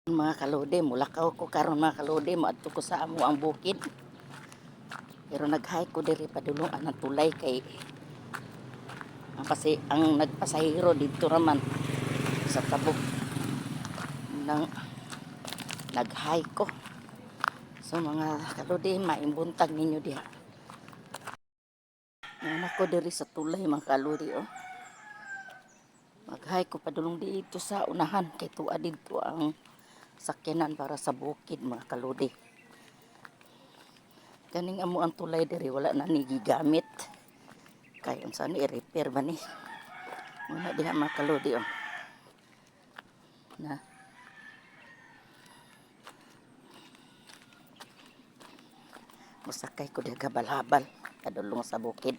Mga kalode, mulakaw ko karon mga kalode, maadto ko sa amo ang bukid. Pero nag-hike ko diri padulong ang tulay kay ang nagpasahero dito raman sa tabok nang nag-hike ko. So mga kalode, maimbuntag ninyo diha. Anak ko diri sa tulay mga kalode oh. Mag-hike ko padulong dito sa unahan kay tuwa dito ang sakyanan para sa bukid mga kalode. Kaning amo ang tulay diri wala na ni gigamit. Kay unsa ni i-repair ba ni? Muna diha mga kalode oh. Na musakay ko diha gabal-habal padulong sa bukid.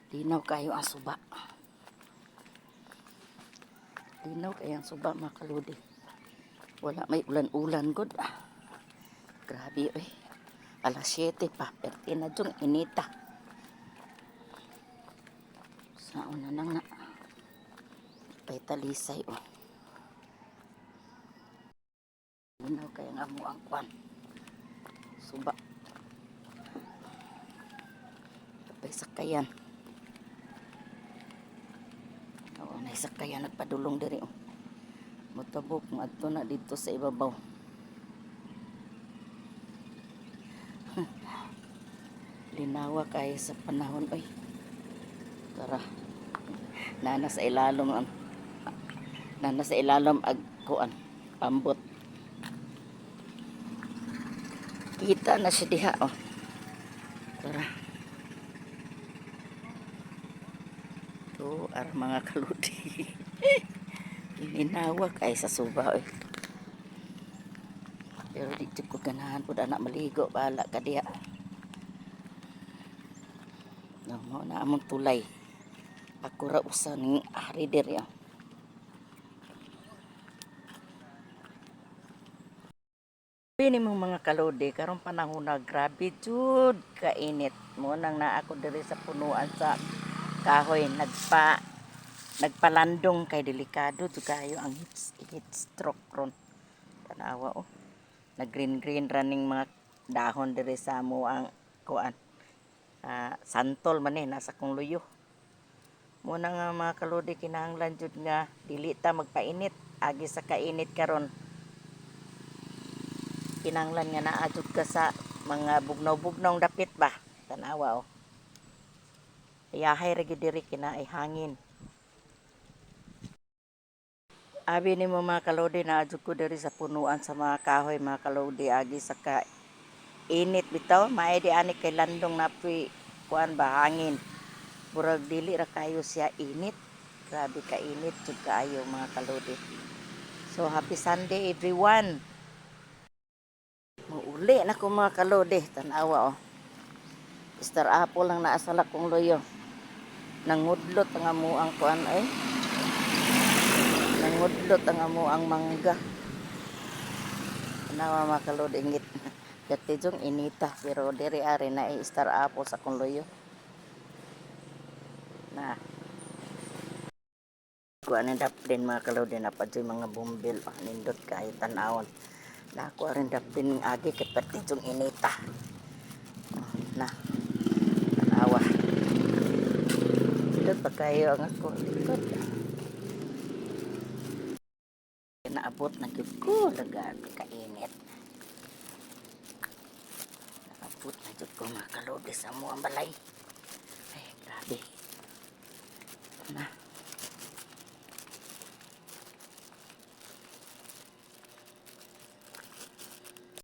Linaw kayo ang suba. Linaw kayo ang suba mga kalode. Wala may ulan-ulan god. Grabe eh. Alas 7 pa. Perti na dyan inita. Sa una nang na. Pay talisay oh. Linaw kayo ang amo ang kwan. Suba. Pay sakayan. Oo, may sakayan nagpadulong diri oh. Mutabok maadto na dito sa ibabaw. Linawa kayo sa panahon oy. Tara. Nana sa ilalom ag kuan pambot. Kita na siya diha oh. Tara. To ar mga kaludi. Linawa kay sa suba oy. Pero di ko ganahan pud anak maligo bala ka diha. No, mo na among tulay. Ako ra usa ning ari diri oh. Pini mong mga kalode karong panahon na grabe jud kainit mo nang naa ako diri sa punuan sa kahoy nagpalandong kay delikado jud kayo ang heat stroke ron. Tanawa oh. Nag green running mga dahon diri sa mo ang kuan. Santol man nasa kong luyo. Muna nga mga kalode kinahanglan jud nga dili ta magpainit agi sa kainit karon. Kinahanglan nga naa jud ka sa mga bugnaw-bugnaw dapit ba. Tanawa oh. Yahay ra gyud diri kinaay hangin. Abi ni mo mga kalode naa jud ko diri sa punuan sa mga kahoy mga kalode agi sa init bitaw maay di ani kay landong napoy kuan ba hangin. Murag dili ra kayo siya init. Grabe ka init jud kaayo mga kalode. So happy Sunday everyone. Mauli na ko mga kalode. Tanawa oh. Star apple lang naa sa lakong loyo. Nangudlot ang amo ang kuan ay. Nangudlot ang amo ang mangga. Tanawa mga kalode ingit. Dati jong inita pero diri ari na star apple sa kong loyo. Na kuan ang daplin mga kalode na pa mga bumbil nindot kay tan-awon. Na ako rin daplin agi kay pati jong inita. Na tanawa. Dito pa kayo ang ako likod. Naabot na gyud ko lagan kainit. Naabot na gyud ko mga kalode sa mo ang balay. Ay grabe. Na